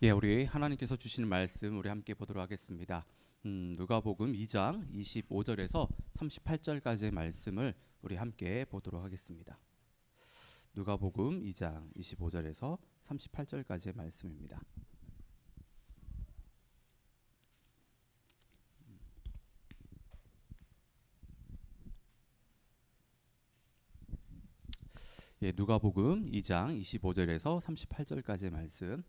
예, 우리 하나님께서 주시는 말씀 우리 함께 보도록 하겠습니다. 누가복음 2장 25절에서 38절까지의 말씀을 우리 함께 보도록 하겠습니다. 누가복음 2장 25절에서 38절까지의 말씀입니다. 예, 누가복음 2장 25절에서 38절까지의 말씀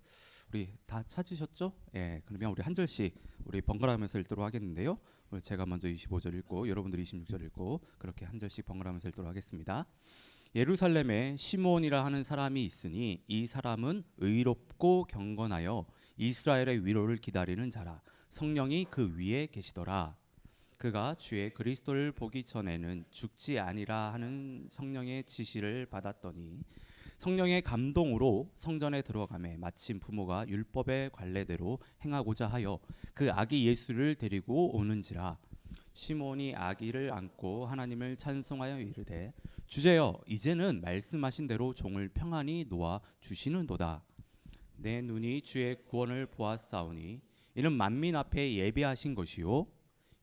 우리 다 찾으셨죠? 예, 그러면 우리 한 절씩 우리 번갈아가면서 읽도록 하겠는데요. 오늘 제가 먼저 25절 읽고 여러분들이 26절 읽고 그렇게 한 절씩 번갈아가면서 읽도록 하겠습니다. 예루살렘에 시므온이라 하는 사람이 있으니 이 사람은 의롭고 경건하여 이스라엘의 위로를 기다리는 자라. 성령이 그 위에 계시더라. 그가 주의 그리스도를 보기 전에는 죽지 아니라 하는 성령의 지시를 받았더니 성령의 감동으로 성전에 들어가매 마침 부모가 율법의 관례대로 행하고자 하여 그 아기 예수를 데리고 오는지라. 시몬이 아기를 안고 하나님을 찬송하여 이르되 주제여 이제는 말씀하신 대로 종을 평안히 놓아 주시는도다. 내 눈이 주의 구원을 보았사오니 이는 만민 앞에 예비하신 것이요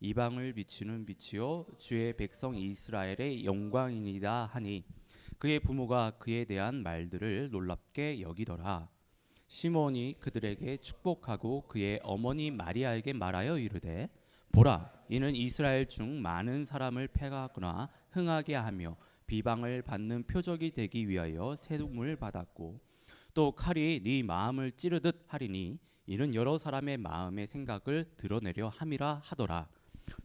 이방을 비추는 빛이요 주의 백성 이스라엘의 영광이니이다 하니 그의 부모가 그에 대한 말들을 놀랍게 여기더라. 시몬이 그들에게 축복하고 그의 어머니 마리아에게 말하여 이르되 보라 이는 이스라엘 중 많은 사람을 패하거나 흥하게 하며 비방을 받는 표적이 되기 위하여 세움을 받았고 또 칼이 네 마음을 찌르듯 하리니 이는 여러 사람의 마음의 생각을 드러내려 함이라 하더라.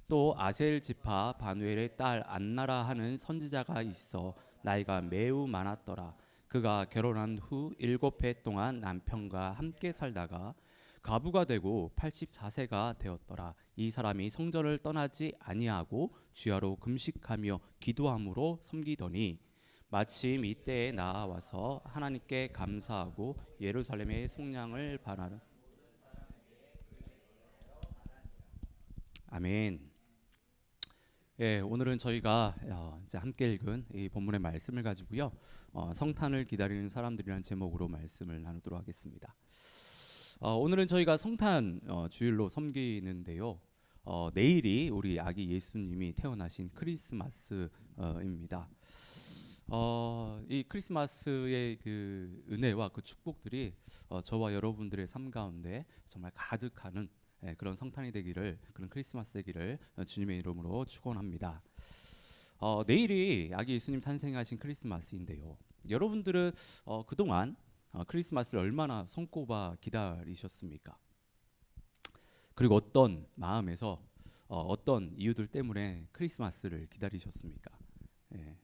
또 아셀 지파 바누엘의 딸 안나라 하는 선지자가 있어 나이가 매우 많았더라. 그가 결혼한 후 7해 동안 남편과 함께 살다가 과부가 되고 84세가 되었더라. 이 사람이 성전을 떠나지 아니하고 주야로 금식하며 기도함으로 섬기더니 마침 이때에 나와서 하나님께 감사하고 예루살렘의 속량을 바라는 아멘. 예, 오늘은 저희가 이제 함께 읽은 이 본문의 말씀을 가지고요, 성탄을 기다리는 사람들이라는 제목으로 말씀을 나누도록 하겠습니다. 오늘은 저희가 성탄 주일로 섬기는데요. 내일이 우리 아기 예수님이 태어나신 크리스마스입니다. 이 크리스마스의 그 은혜와 그 축복들이 저와 여러분들의 삶 가운데 정말 가득하는 그런 성탄이 되기를, 그런 크리스마스 되기를 주님의 이름으로 축원합니다. 내일이 아기 예수님 탄생하신 크리스마스인데요. 여러분들은 그동안 크리스마스를 얼마나 손꼽아 기다리셨습니까? 그리고 어떤 마음에서 어떤 이유들 때문에 크리스마스를 기다리셨습니까? 예.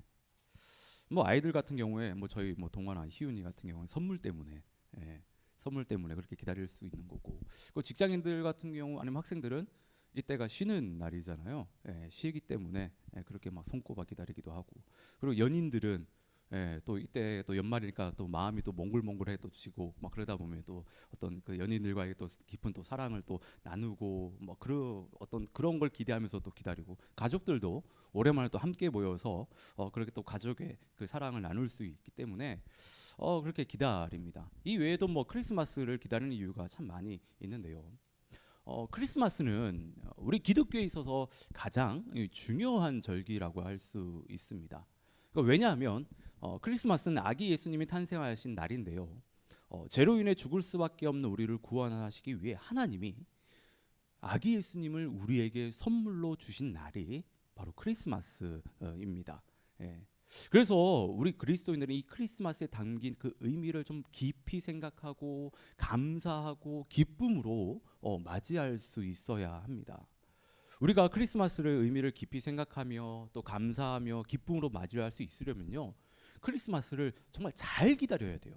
뭐 아이들 같은 경우에 뭐 저희 뭐 동화나 희윤이 같은 경우에 선물 때문에, 선물 때문에 그렇게 기다릴 수 있는 거고, 그 직장인들 같은 경우 아니면 학생들은 이때가 쉬는 날이잖아요. 쉬기 때문에 그렇게 막 손꼽아 기다리기도 하고, 그리고 연인들은 또 이때 또 연말이니까 또 마음이 또 몽글몽글해 또 지고 막 그러다 보면 또 어떤 그 연인들과의 또 깊은 또 사랑을 또 나누고 뭐 그런 어떤 그런 걸 기대하면서 또 기다리고, 가족들도 오랜만에 또 함께 모여서 그렇게 또 가족의 그 사랑을 나눌 수 있기 때문에 그렇게 기다립니다. 이 외에도 뭐 크리스마스를 기다리는 이유가 참 많이 있는데요. 크리스마스는 우리 기독교에 있어서 가장 중요한 절기라고 할 수 있습니다. 그러니까 왜냐하면 크리스마스는 아기 예수님이 탄생하신 날인데요. 죄로 인해 죽을 수밖에 없는 우리를 구원하시기 위해 하나님이 아기 예수님을 우리에게 선물로 주신 날이 바로 크리스마스입니다. 그래서 우리 그리스도인들은 이 크리스마스에 담긴 그 의미를 좀 깊이 생각하고 감사하고 기쁨으로 맞이할 수 있어야 합니다. 우리가 크리스마스를 의미를 깊이 생각하며 또 감사하며 기쁨으로 맞이할 수 있으려면요, 크리스마스를 정말 잘 기다려야 돼요.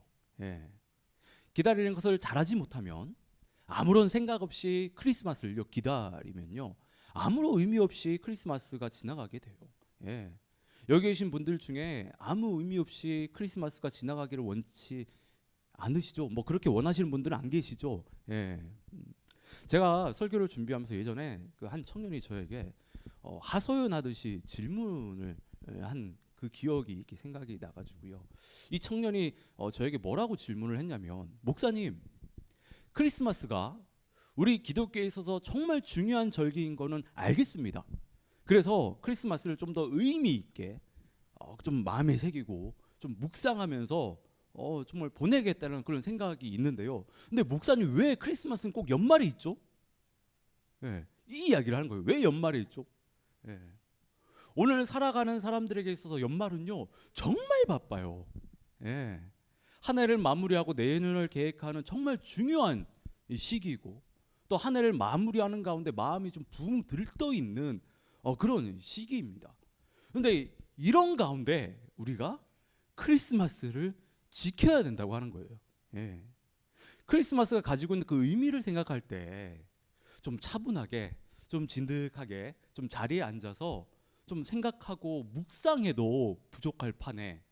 기다리는 것을 잘하지 못하면, 아무런 생각 없이 크리스마스를 기다리면요, 아무런 의미 없이 크리스마스가 지나가게 돼요. 여기 계신 분들 중에 아무 의미 없이 크리스마스가 지나가기를 원치 않으시죠? 뭐 그렇게 원하시는 분들은 안 계시죠? 제가 설교를 준비하면서 예전에 그 한 청년이 저에게 하소연하듯이 질문을 한 그 기억이 이렇게 생각이 나가지고요. 이 청년이 저에게 뭐라고 질문을 했냐면, 목사님, 크리스마스가 우리 기독교에 있어서 정말 중요한 절기인 거는 알겠습니다. 그래서 크리스마스를 좀 더 의미 있게 좀 마음에 새기고 좀 묵상하면서 정말 보내겠다는 그런 생각이 있는데요. 근데 목사님 왜 크리스마스는 꼭 연말에 있죠? 예, 이 이야기를 하는 거예요. 왜 연말에 있죠? 예. 오늘 살아가는 사람들에게 있어서 연말은요 정말 바빠요. 예. 한 해를 마무리하고 내년을 계획하는 정말 중요한 시기이고 또 한 해를 마무리하는 가운데 마음이 좀 붕 들떠 있는 그런 시기입니다. 그런데 이런 가운데 우리가 크리스마스를 지켜야 된다고 하는 거예요. 예. 크리스마스가 가지고 있는 그 의미를 생각할 때 좀 차분하게, 좀 진득하게, 좀 자리에 앉아서 좀 생각하고 묵상해도 부족할 판에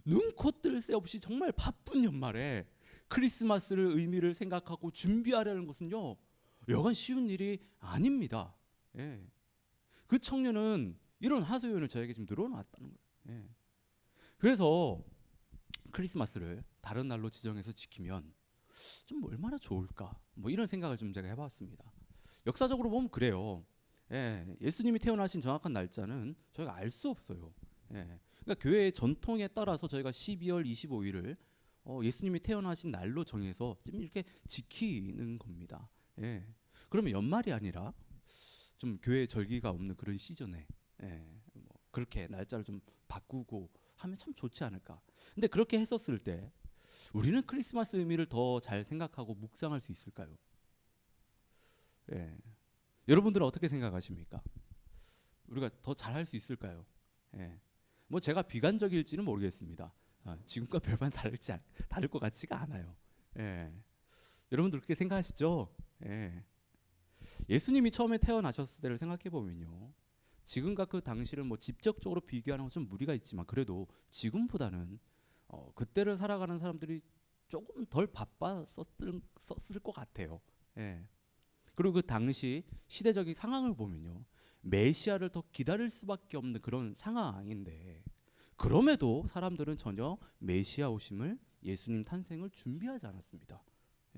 눈코 뜰 새 없이 정말 바쁜 연말에 크리스마스를 의미를 생각하고 준비하려는 것은요 여간 쉬운 일이 아닙니다. 예. 그 청년은 이런 하소연을 저에게 지금 늘어놨다는 거예요. 예. 그래서 크리스마스를 다른 날로 지정해서 지키면 좀 얼마나 좋을까? 뭐 이런 생각을 좀 제가 해봤습니다. 역사적으로 보면 그래요. 예, 예수님이 태어나신 정확한 날짜는 저희가 알 수 없어요. 예, 그러니까 교회의 전통에 따라서 저희가 12월 25일을 예수님이 태어나신 날로 정해서 좀 이렇게 지키는 겁니다. 예, 그러면 연말이 아니라 좀 교회 절기가 없는 그런 시즌에 뭐 그렇게 날짜를 좀 바꾸고 하면 참 좋지 않을까. 근데 그렇게 했었을 때 우리는 크리스마스 의미를 더 잘 생각하고 묵상할 수 있을까요? 예. 여러분들은 어떻게 생각하십니까? 우리가 더 잘할 수 있을까요? 예. 뭐 제가 비관적일지는 모르겠습니다. 지금과 별반 다를 것 같지가 않아요. 예. 여러분들 그렇게 생각하시죠? 예. 예수님이 처음에 태어나셨을 때를 생각해 보면요, 지금과 그 당시를 뭐 직접적으로 비교하는 건 좀 무리가 있지만 그래도 지금보다는 그때를 살아가는 사람들이 조금 덜 바빴었을 것 같아요. 예. 그리고 그 당시 시대적인 상황을 보면요, 메시아를 더 기다릴 수밖에 없는 그런 상황인데 그럼에도 사람들은 전혀 메시아 오심을, 예수님 탄생을 준비하지 않았습니다.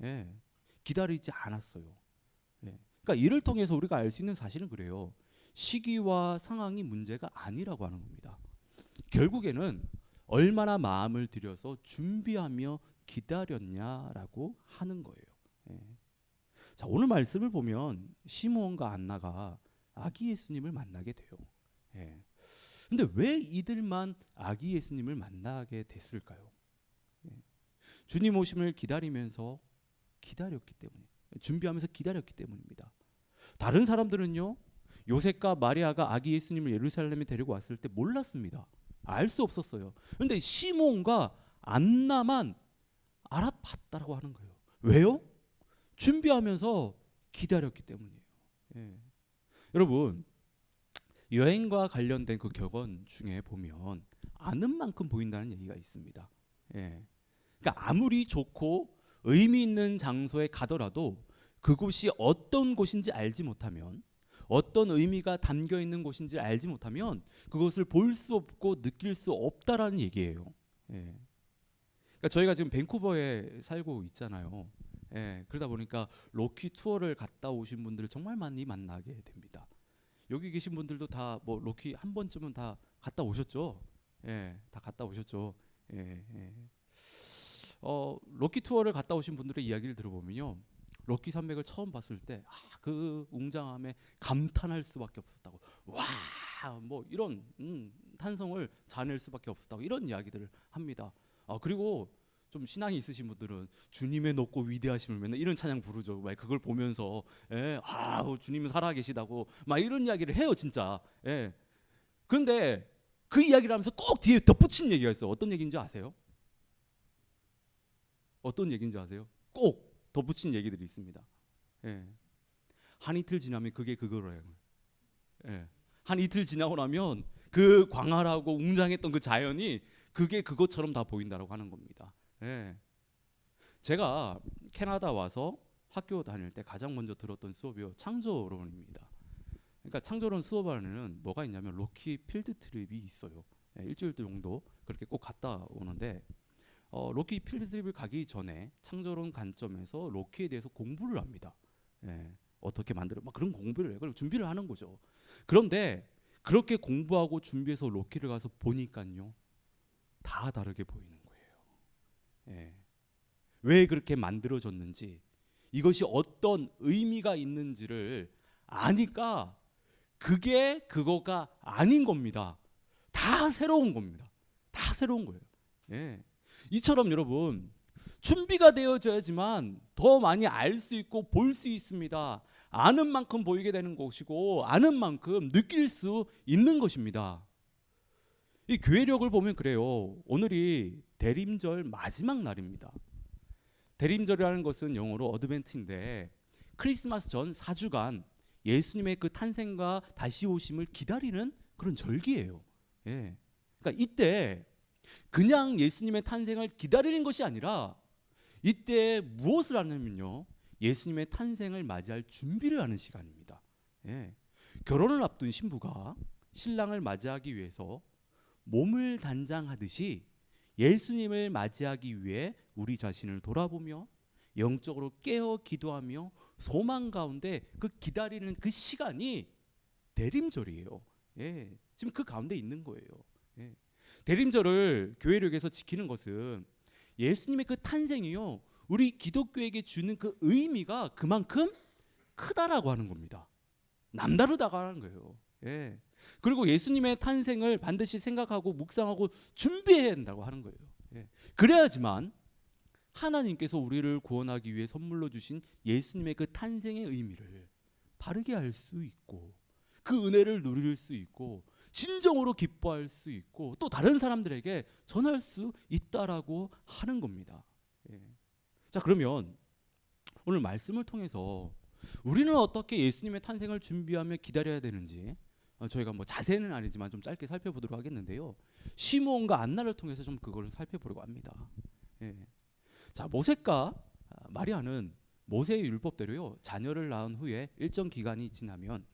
예. 기다리지 않았어요. 예. 그러니까 이를 통해서 우리가 알 수 있는 사실은 그래요. 시기와 상황이 문제가 아니라고 하는 겁니다. 결국에는 얼마나 마음을 들여서 준비하며 기다렸냐라고 하는 거예요. 예. 자, 오늘 말씀을 보면 시므온과 안나가 아기 예수님을 만나게 돼요. 예. 근데 왜 이들만 아기 예수님을 만나게 됐을까요? 예. 주님 오심을 기다리면서 기다렸기 때문에, 준비하면서 기다렸기 때문입니다. 다른 사람들은요, 요셉과 마리아가 아기 예수님을 예루살렘에 데리고 왔을 때 몰랐습니다. 알 수 없었어요. 그런데 시몬과 안나만 알아봤다라고 하는 거예요. 왜요? 준비하면서 기다렸기 때문이에요. 예. 여러분, 여행과 관련된 그 격언 중에 보면 아는 만큼 보인다는 얘기가 있습니다. 예. 그러니까 아무리 좋고 의미 있는 장소에 가더라도 그곳이 어떤 곳인지 알지 못하면, 어떤 의미가 담겨 있는 곳인지 알지 못하면 그것을 볼 수 없고 느낄 수 없다라는 얘기예요. 예. 그러니까 저희가 지금 밴쿠버에 살고 있잖아요. 예. 그러다 보니까 로키 투어를 갔다 오신 분들을 정말 많이 만나게 됩니다. 여기 계신 분들도 다 뭐 로키 한 번쯤은 다 갔다 오셨죠? 예, 다 갔다 오셨죠. 예, 예. 로키 투어를 갔다 오신 분들의 이야기를 들어보면요, 로키 산맥을 처음 봤을 때 그 웅장함에 감탄할 수밖에 없었다고. 와, 뭐 이런 탄성을 자낼 수밖에 없었다고 이런 이야기들을 합니다. 그리고 좀 신앙이 있으신 분들은 주님의 높고 위대하심을 맨날 이런 찬양 부르죠. 막 그걸 보면서 주님은 살아계시다고 막 이런 이야기를 해요, 진짜. 예. 그런데 그 이야기를 하면서 꼭 뒤에 덧붙인 얘기가 있어요. 어떤 얘기인지 아세요? 어떤 얘기인지 아세요? 꼭 덧붙인 얘기들이 있습니다. 예. 한 이틀 지나면 그게 그거래요. 예. 한 이틀 지나고 나면 그 광활하고 웅장했던 그 자연이 그게 그것처럼 다 보인다라고 하는 겁니다. 예. 제가 캐나다 와서 학교 다닐 때 가장 먼저 들었던 수업이요, 창조론입니다. 그러니까 창조론 수업 안에는 뭐가 있냐면 로키 필드 트립이 있어요. 예, 일주일 정도 그렇게 꼭 갔다 오는데 로키 필드트립을 가기 전에 창조론 관점에서 로키에 대해서 공부를 합니다. 예, 어떻게 만들어 막 그런 공부를 해요. 그리고 준비를 하는 거죠. 그런데 그렇게 공부하고 준비해서 로키를 가서 보니까요, 다 다르게 보이는 거예요. 예. 왜 그렇게 만들어졌는지, 이것이 어떤 의미가 있는지를 아니까 그게 그거가 아닌 겁니다. 다 새로운 겁니다. 다 새로운 거예요. 예. 이처럼 여러분, 준비가 되어져야지만 더 많이 알 수 있고 볼 수 있습니다. 아는 만큼 보이게 되는 것이고 아는 만큼 느낄 수 있는 것입니다. 이 교회력을 보면 그래요. 오늘이 대림절 마지막 날입니다. 대림절이라는 것은 영어로 어드벤트인데 크리스마스 전 4주간 예수님의 그 탄생과 다시 오심을 기다리는 그런 절기예요. 예. 그러니까 이때 그냥 예수님의 탄생을 기다리는 것이 아니라 이때 무엇을 하냐면요, 예수님의 탄생을 맞이할 준비를 하는 시간입니다. 예. 결혼을 앞둔 신부가 신랑을 맞이하기 위해서 몸을 단장하듯이 예수님을 맞이하기 위해 우리 자신을 돌아보며 영적으로 깨어 기도하며 소망 가운데 그 기다리는 그 시간이 대림절이에요. 예. 지금 그 가운데 있는 거예요. 예. 대림절을 교회력에서 지키는 것은 예수님의 그 탄생이요, 우리 기독교에게 주는 그 의미가 그만큼 크다라고 하는 겁니다. 남다르다고 하는 거예요. 예. 그리고 예수님의 탄생을 반드시 생각하고 묵상하고 준비해야 한다고 하는 거예요. 예. 그래야지만 하나님께서 우리를 구원하기 위해 선물로 주신 예수님의 그 탄생의 의미를 바르게 알 수 있고 그 은혜를 누릴 수 있고 진정으로 기뻐할 수 있고 또 다른 사람들에게 전할 수 있다라고 하는 겁니다. 예. 자, 그러면 오늘 말씀을 통해서 우리는 어떻게 예수님의 탄생을 준비하며 기다려야 되는지 저희가 뭐 자세는 아니지만 좀 짧게 살펴보도록 하겠는데요. 시므온과 안나를 통해서 좀 그걸 살펴보려고 합니다. 예. 자, 모세가 마리아는 모세의 율법대로요, 자녀를 낳은 후에 일정 기간이 지나면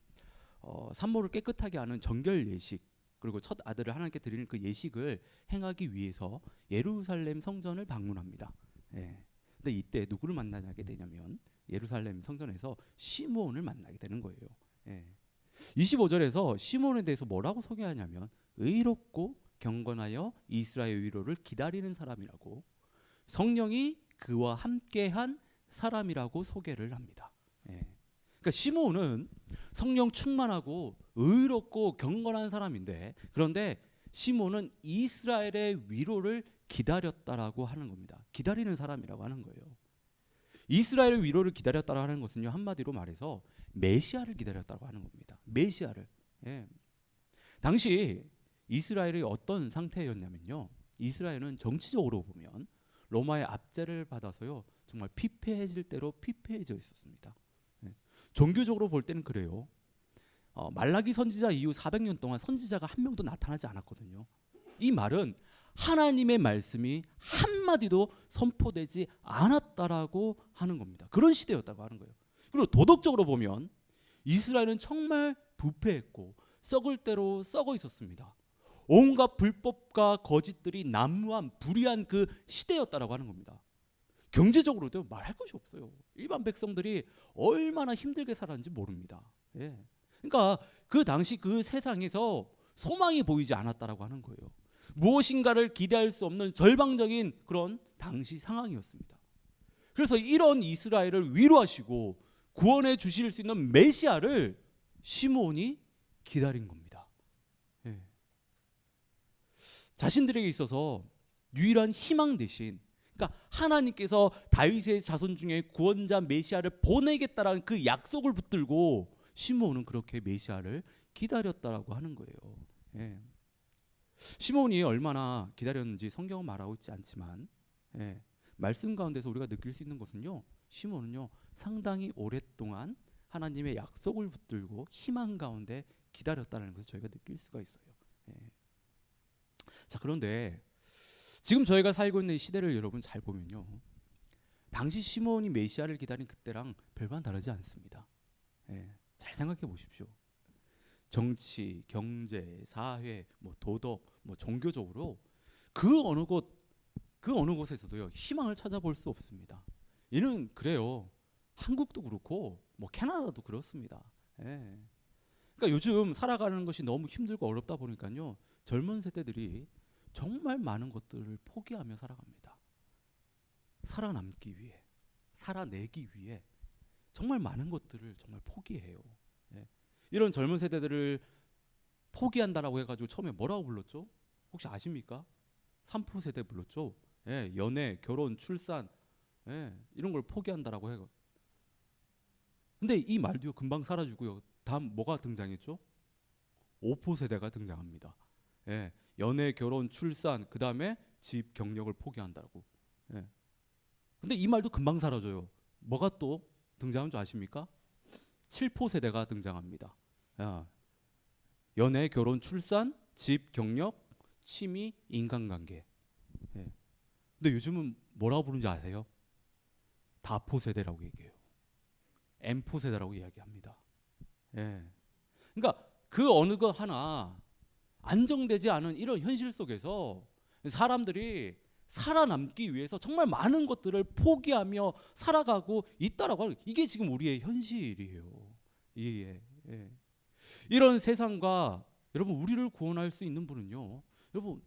산모를 깨끗하게 하는 정결 예식, 그리고 첫 아들을 하나님께 드리는 그 예식을 행하기 위해서 예루살렘 성전을 방문합니다. 예. 근데 이때 누구를 만나게 되냐면 예루살렘 성전에서 시므온을 만나게 되는 거예요. 예. 25절에서 시므온에 대해서 뭐라고 소개하냐면 의롭고 경건하여 이스라엘 위로를 기다리는 사람이라고, 성령이 그와 함께한 사람이라고 소개를 합니다. 예. 그러니까 시므온은 성령 충만하고 의롭고 경건한 사람인데, 그런데 시므온은 이스라엘의 위로를 기다렸다라고 하는 겁니다. 기다리는 사람이라고 하는 거예요. 이스라엘의 위로를 기다렸다라고 하는 것은요, 한마디로 말해서 메시아를 기다렸다고 하는 겁니다. 메시아를. 예. 당시 이스라엘이 어떤 상태였냐면요, 이스라엘은 정치적으로 보면 로마의 압제를 받아서요 정말 피폐해질 대로 피폐해져 있었습니다. 예. 종교적으로 볼 때는 그래요. 말라기 선지자 이후 400년 동안 선지자가 한 명도 나타나지 않았거든요. 이 말은 하나님의 말씀이 한마디도 선포되지 않았다라고 하는 겁니다. 그런 시대였다고 하는 거예요. 그리고 도덕적으로 보면 이스라엘은 정말 부패했고 썩을 대로 썩어 있었습니다. 온갖 불법과 거짓들이 난무한 불의한 그 시대였다라고 하는 겁니다. 경제적으로도 말할 것이 없어요. 일반 백성들이 얼마나 힘들게 살았는지 모릅니다. 예. 그러니까 그 당시 그 세상에서 소망이 보이지 않았다라고 하는 거예요. 무엇인가를 기대할 수 없는 절망적인 그런 당시 상황이었습니다. 그래서 이런 이스라엘을 위로하시고 구원해 주실 수 있는 메시아를 시므온이 기다린 겁니다. 예. 자신들에게 있어서 유일한 희망 대신, 그러니까 하나님께서 다윗의 자손 중에 구원자 메시아를 보내겠다라는 그 약속을 붙들고 시므온은 그렇게 메시아를 기다렸다라고 하는 거예요. 예. 시므온이 얼마나 기다렸는지 성경은 말하고 있지 않지만, 예, 말씀 가운데서 우리가 느낄 수 있는 것은요, 시므온은요 상당히 오랫동안 하나님의 약속을 붙들고 희망 가운데 기다렸다는 것을 저희가 느낄 수가 있어요. 예. 자, 그런데 지금 저희가 살고 있는 이 시대를 여러분 잘 보면요, 당시 시므온이 메시아를 기다린 그때랑 별반 다르지 않습니다. 예. 잘 생각해 보십시오. 정치, 경제, 사회, 뭐 도덕, 뭐 종교적으로 그 어느 곳 그 어느 곳에서도요 희망을 찾아볼 수 없습니다. 이는 그래요. 한국도 그렇고 뭐 캐나다도 그렇습니다. 예. 그러니까 요즘 살아가는 것이 너무 힘들고 어렵다 보니까요 젊은 세대들이 정말 많은 것들을 포기하며 살아갑니다. 살아남기 위해, 살아내기 위해 정말 많은 것들을 정말 포기해요. 예. 이런 젊은 세대들을 포기한다라고 해가지고 처음에 뭐라고 불렀죠? 혹시 아십니까? 3포 세대 불렀죠. 예, 연애, 결혼, 출산, 예, 이런 걸 포기한다라고 해요. 근데 이 말도요 금방 사라지고요. 다음 뭐가 등장했죠? 5포 세대가 등장합니다. 예, 연애, 결혼, 출산, 그 다음에 집, 경력을 포기한다고. 예. 근데 이 말도 금방 사라져요. 뭐가 또 등장한 줄 아십니까? 7포 세대가 등장합니다. 야, 연애, 결혼, 출산, 집, 경력, 취미, 인간관계. 예. 근데 요즘은 뭐라고 부르는지 아세요? 다포 세대라고 얘기해요. M포 세대라고 이야기합니다. 예. 그러니까 그 어느 것 하나 안정되지 않은 이런 현실 속에서 사람들이 살아남기 위해서 정말 많은 것들을 포기하며 살아가고 있다라고 하는, 이게 지금 우리의 현실이에요. 예. 예. 이런 세상과 여러분 우리를 구원할 수 있는 분은요, 여러분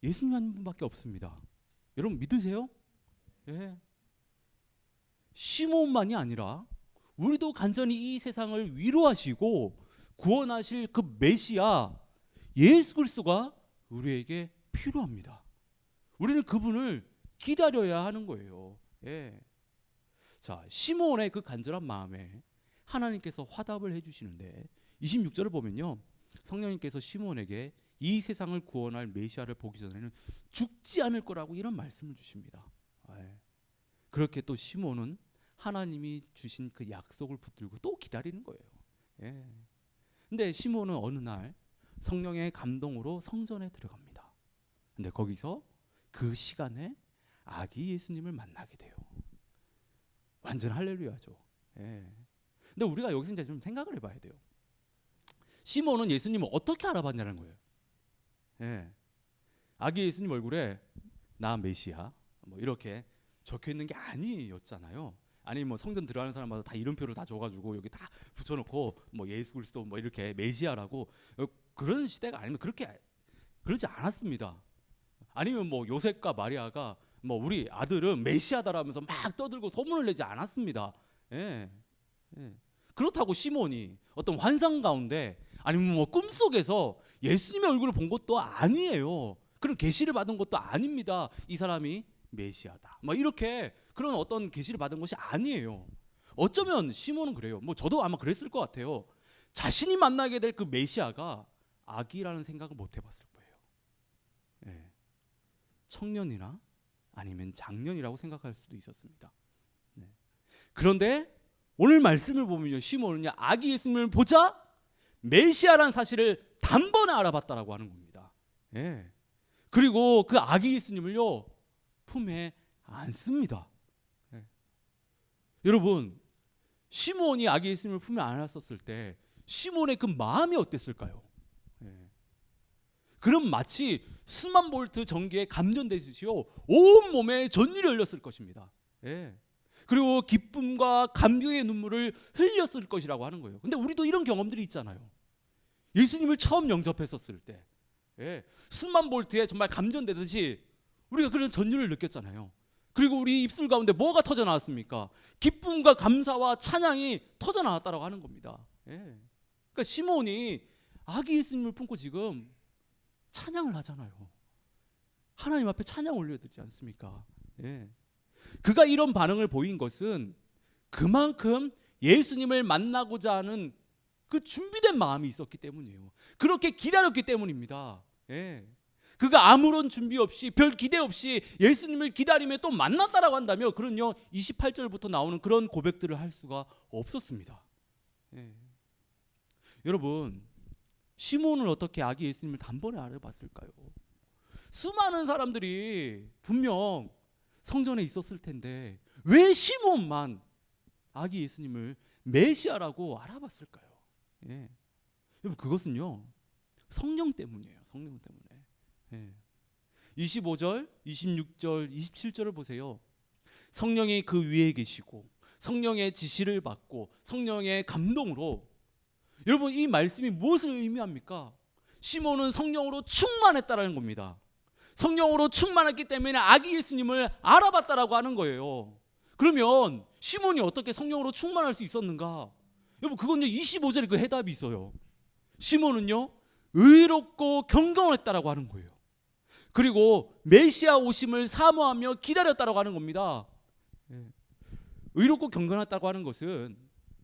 예수님 한 분밖에 없습니다. 여러분 믿으세요? 예. 시몬만이 아니라 우리도 간절히 이 세상을 위로하시고 구원하실 그 메시아 예수 그리스도가 우리에게 필요합니다. 우리는 그분을 기다려야 하는 거예요. 예. 자, 시몬의 그 간절한 마음에 하나님께서 화답을 해주시는데 26절을 보면요, 성령님께서 시몬에게 이 세상을 구원할 메시아를 보기 전에는 죽지 않을 거라고 이런 말씀을 주십니다. 예. 그렇게 또 시몬은 하나님이 주신 그 약속을 붙들고 또 기다리는 거예요. 예. 근데 시몬은 어느 날 성령의 감동으로 성전에 들어갑니다. 근데 거기서 그 시간에 아기 예수님을 만나게 돼요. 완전 할렐루야죠. 예. 근데 우리가 여기서 이제 좀 생각을 해봐야 돼요. 시몬은 예수님을 어떻게 알아봤냐는 거예요. 예. 아기 예수님 얼굴에 나 메시아 뭐 이렇게 적혀 있는 게 아니었잖아요. 아니 뭐 성전 들어가는 사람마다 다 이름표를 다 줘가지고 여기 다 붙여놓고 뭐 예수 그리스도 뭐 이렇게 메시아라고, 그런 시대가 아니면 그러지 않았습니다. 아니면 뭐 요셉과 마리아가 뭐 우리 아들은 메시아다라면서 막 떠들고 소문을 내지 않았습니다. 예. 예. 그렇다고 시몬이 어떤 환상 가운데 아니면 뭐 꿈속에서 예수님의 얼굴을 본 것도 아니에요. 그런 계시를 받은 것도 아닙니다. 이 사람이 메시아다. 뭐 이렇게 그런 어떤 계시를 받은 것이 아니에요. 어쩌면 시몬은 그래요. 뭐 저도 아마 그랬을 것 같아요. 자신이 만나게 될 그 메시아가 아기라는 생각을 못 해봤을 거예요. 예. 청년이나 아니면 장년이라고 생각할 수도 있었습니다. 네. 그런데 오늘 말씀을 보면요, 시몬은요 아기 예수님을 보자 메시아라는 사실을 단번에 알아봤다라고 하는 겁니다. 예. 그리고 그 아기 예수님을요 품에 안습니다. 예. 여러분, 시몬이 아기 예수님을 품에 안았었을 때 시몬의 그 마음이 어땠을까요? 예. 그럼 마치 수만 볼트 전기에 감전되듯이요 온 몸에 전율이 흘렸을 것입니다. 예. 그리고 기쁨과 감격의 눈물을 흘렸을 것이라고 하는 거예요. 근데 우리도 이런 경험들이 있잖아요. 예수님을 처음 영접했었을 때, 예, 수만 볼트에 정말 감전되듯이 우리가 그런 전율을 느꼈잖아요. 그리고 우리 입술 가운데 뭐가 터져 나왔습니까? 기쁨과 감사와 찬양이 터져 나왔다라고 하는 겁니다. 예. 그러니까 시몬이 아기 예수님을 품고 지금 찬양을 하잖아요. 하나님 앞에 찬양 올려드리지 않습니까? 예. 그가 이런 반응을 보인 것은 그만큼 예수님을 만나고자 하는 그 준비된 마음이 있었기 때문이에요. 그렇게 기다렸기 때문입니다. 예. 그가 아무런 준비 없이 별 기대 없이 예수님을 기다리며 또 만났다라고 한다면 그런요 28절부터 나오는 그런 고백들을 할 수가 없었습니다. 예. 여러분, 시몬을 어떻게 아기 예수님을 단번에 알아봤을까요? 수많은 사람들이 분명 성전에 있었을 텐데 왜 시몬만 아기 예수님을 메시아라고 알아봤을까요? 예. 여러분, 그것은요 성령 때문이에요. 성령 때문에. 예. 25절, 26절, 27절을 보세요. 성령이 그 위에 계시고 성령의 지시를 받고 성령의 감동으로, 여러분 이 말씀이 무엇을 의미합니까? 시몬은 성령으로 충만했다라는 겁니다. 성령으로 충만했기 때문에 아기 예수님을 알아봤다라고 하는 거예요. 그러면 시몬이 어떻게 성령으로 충만할 수 있었는가? 여러분 그건요 25절에 그 해답이 있어요. 시몬은요 의롭고 경건했다라고 하는 거예요. 그리고 메시아 오심을 사모하며 기다렸다라고 하는 겁니다. 의롭고 경건했다고 하는 것은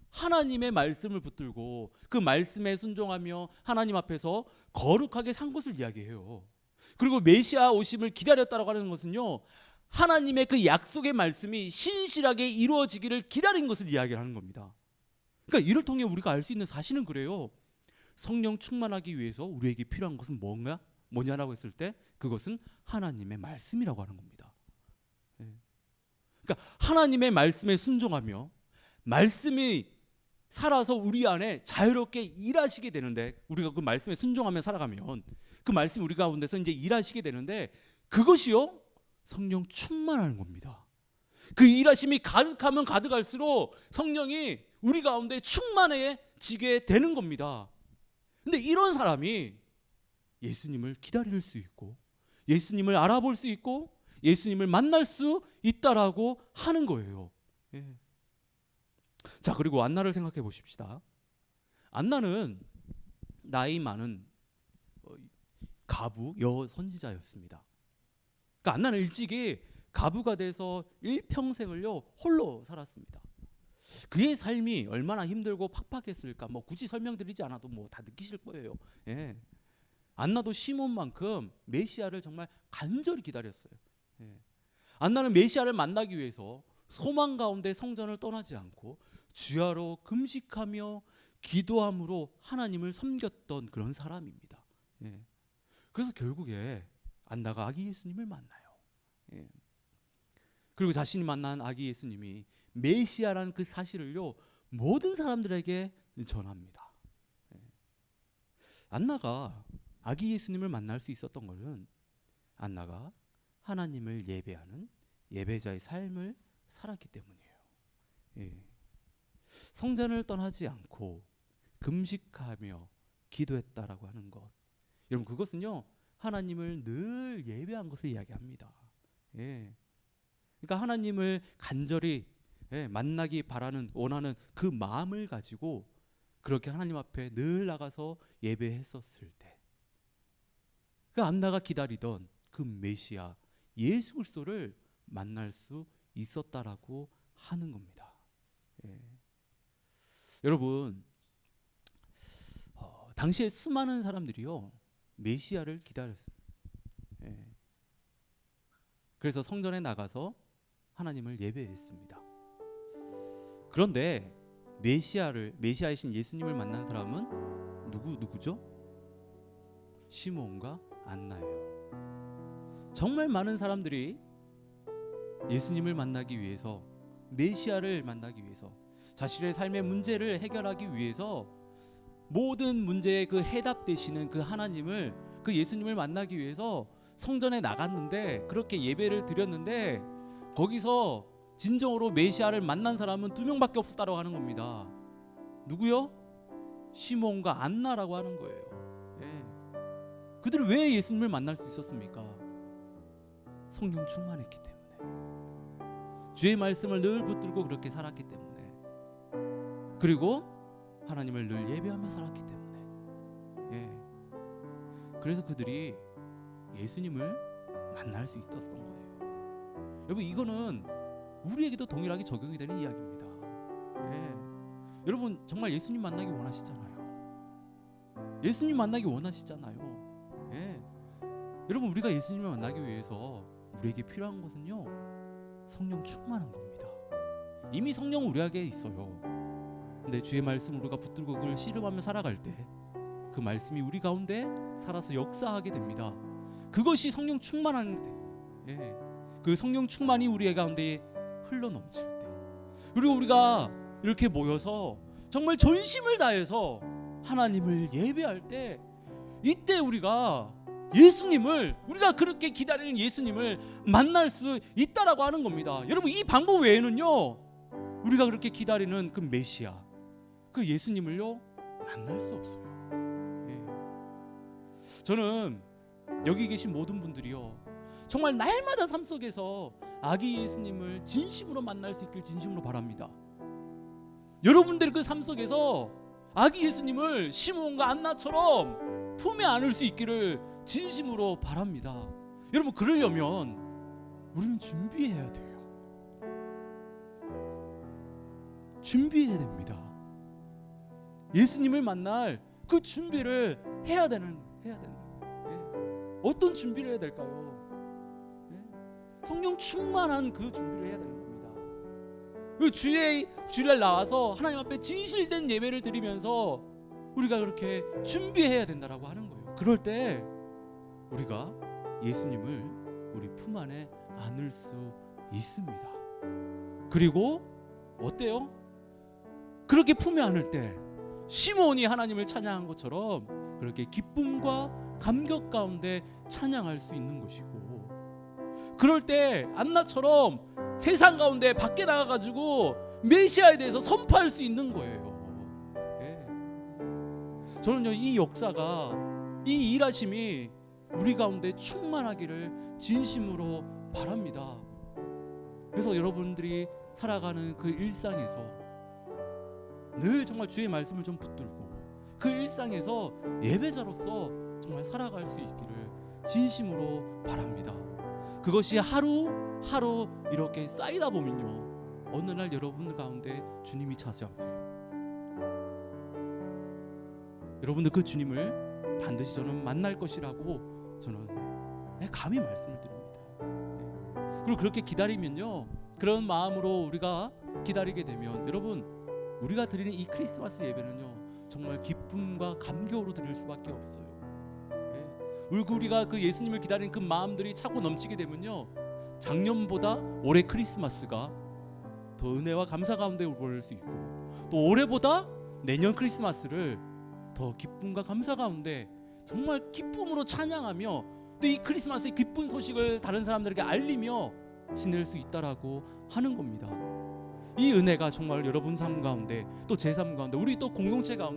하나님의 말씀을 붙들고 그 말씀에 순종하며 하나님 앞에서 거룩하게 산 것을 이야기해요. 그리고 메시아 오심을 기다렸다라고 하는 것은요 하나님의 그 약속의 말씀이 신실하게 이루어지기를 기다린 것을 이야기하는 겁니다. 그러니까 이를 통해 우리가 알 수 있는 사실은 그래요. 성령 충만하기 위해서 우리에게 필요한 것은 뭐냐라고 했을 때 그것은 하나님의 말씀이라고 하는 겁니다. 그러니까 하나님의 말씀에 순종하며 말씀이 살아서 우리 안에 자유롭게 일하시게 되는데, 우리가 그 말씀에 순종하며 살아가면 그 말씀이 우리 가운데서 이제 일하시게 되는데, 그것이요 성령 충만하는 겁니다. 그 일하심이 가득하면 가득할수록 성령이 우리 가운데 충만해지게 되는 겁니다. 근데 이런 사람이 예수님을 기다릴 수 있고 예수님을 알아볼 수 있고 예수님을 만날 수 있다라고 하는 거예요. 자, 그리고 안나를 생각해 보십시다. 안나는 나이 많은 가부 여선지자였습니다. 그러니까 안나는 일찍이 가부가 돼서 일평생을요 홀로 살았습니다. 그의 삶이 얼마나 힘들고 팍팍했을까 굳이 설명드리지 않아도 다 느끼실 거예요. 안나도 시몬만큼 메시아를 정말 간절히 기다렸어요. 안나는 메시아를 만나기 위해서 소망 가운데 성전을 떠나지 않고 주야로 금식하며 기도함으로 하나님을 섬겼던 그런 사람입니다. 그래서 결국에 안나가 아기 예수님을 만나요. 그리고 자신이 만난 아기 예수님이 메시아라는 그 사실을요 모든 사람들에게 전합니다. 안나가 아기 예수님을 만날 수 있었던 것은 안나가 하나님을 예배하는 예배자의 삶을 살았기 때문이에요. 성전을 떠나지 않고 금식하며 기도했다라고 하는 것, 여러분 그것은요 하나님을 늘 예배한 것을 이야기합니다. 그러니까 하나님을 간절히 만나기 바라는 원하는 그 마음을 가지고 그렇게 하나님 앞에 늘 나가서 예배했었을 때, 그 안나가 기다리던 그 메시아 예수 그리스도를 만날 수 있었다라고 하는 겁니다. 여러분 당시에 수많은 사람들이요 메시아를 기다렸어요. 그래서 성전에 나가서 하나님을 예배했습니다. 그런데 메시아이신 예수님을 만난 사람은 누구죠? 시몬과 안나예요. 정말 많은 사람들이 예수님을 만나기 위해서, 메시아를 만나기 위해서, 자신의 삶의 문제를 해결하기 위해서 모든 문제의 그 해답 되시는 그 하나님을, 그 예수님을 만나기 위해서 성전에 나갔는데, 그렇게 예배를 드렸는데 거기서 진정으로 메시아를 만난 사람은 2명밖에 없었다고 하는 겁니다. 누구요? 시몬과 안나라고 하는 거예요. 그들은 왜 예수님을 만날 수 있었습니까? 성령 충만했기 때문에, 주의 말씀을 늘 붙들고 그렇게 살았기 때문에, 그리고 하나님을 늘 예배하며 살았기 때문에, 그래서 그들이 예수님을 만날 수 있었던 거예요. 여러분 이거는 우리에게도 동일하게 적용이 되는 이야기입니다. 여러분 정말 예수님 만나기 원하시잖아요. 예수님 만나기 원하시잖아요. 여러분 우리가 예수님을 만나기 위해서 우리에게 필요한 것은요 성령 충만한 겁니다. 이미 성령은 우리에게 있어요. 근데 주의 말씀을 우리가 붙들고 그걸 씨름하며 살아갈 때 그 말씀이 우리 가운데 살아서 역사하게 됩니다. 그것이 성령 충만한 때, 그 성령 충만이 우리 가운데 흘러넘칠 때, 그리고 우리가 이렇게 모여서 정말 전심을 다해서 하나님을 예배할 때, 이때 우리가 예수님을, 우리가 그렇게 기다리는 예수님을 만날 수 있다라고 하는 겁니다. 여러분, 이 방법 외에는요, 우리가 그렇게 기다리는 그 메시아, 그 예수님을요 만날 수 없어요. 예. 저는 여기 계신 모든 분들이요, 정말 날마다 삶 속에서 아기 예수님을 진심으로 만날 수 있길 진심으로 바랍니다. 여러분들의 그 삶 속에서 아기 예수님을 시몬과 안나처럼 품에 안을 수 있기를 진심으로 바랍니다. 여러분, 그러려면 우리는 준비해야 돼요. 준비해야 됩니다. 예수님을 만날 그 준비를 해야 되는 거예요. 예. 어떤 준비를 해야 될까요? 예. 성령 충만한 그 준비를 해야 되는 겁니다. 그 주일날 나와서 하나님 앞에 진실된 예배를 드리면서 우리가 그렇게 준비해야 된다라고 하는 거예요. 그럴 때 우리가 예수님을 우리 품 안에 안을 수 있습니다. 그리고 어때요? 그렇게 품에 안을 때 시몬이 하나님을 찬양한 것처럼 그렇게 기쁨과 감격 가운데 찬양할 수 있는 것이고, 그럴 때 안나처럼 세상 가운데 밖에 나가가지고 메시아에 대해서 선포할 수 있는 거예요. 예. 저는요, 이 역사가, 이 일하심이 우리 가운데 충만하기를 진심으로 바랍니다. 그래서 여러분들이 살아가는 그 일상에서 늘 정말 주의 말씀을 좀 붙들고 그 일상에서 예배자로서 정말 살아갈 수 있기를 진심으로 바랍니다. 그것이 하루하루 이렇게 쌓이다 보면요, 어느 날 여러분 가운데 주님이 찾아오세요. 여러분들 그 주님을 반드시 저는 만날 것이라고 저는 감히 말씀을 드립니다. 그리고 그렇게 기다리면요, 그런 마음으로 우리가 기다리게 되면 여러분, 우리가 드리는 이 크리스마스 예배는요 정말 기쁨과 감격으로 드릴 수밖에 없어요. 우리가 그 예수님을 기다리는 그 마음들이 차고 넘치게 되면요, 작년보다 올해 크리스마스가 더 은혜와 감사 가운데 보낼 수 있고, 또 올해보다 내년 크리스마스를 더 기쁨과 감사 가운데 정말 기쁨으로 찬양하며 또 이 크리스마스의 기쁜 소식을 다른 사람들에게 알리며 지낼 수 있다라고 하는 겁니다. 이 은혜가 정말 여러분 삶 가운데, 또 제 삶 가운데, 우리 또 공동체 가운데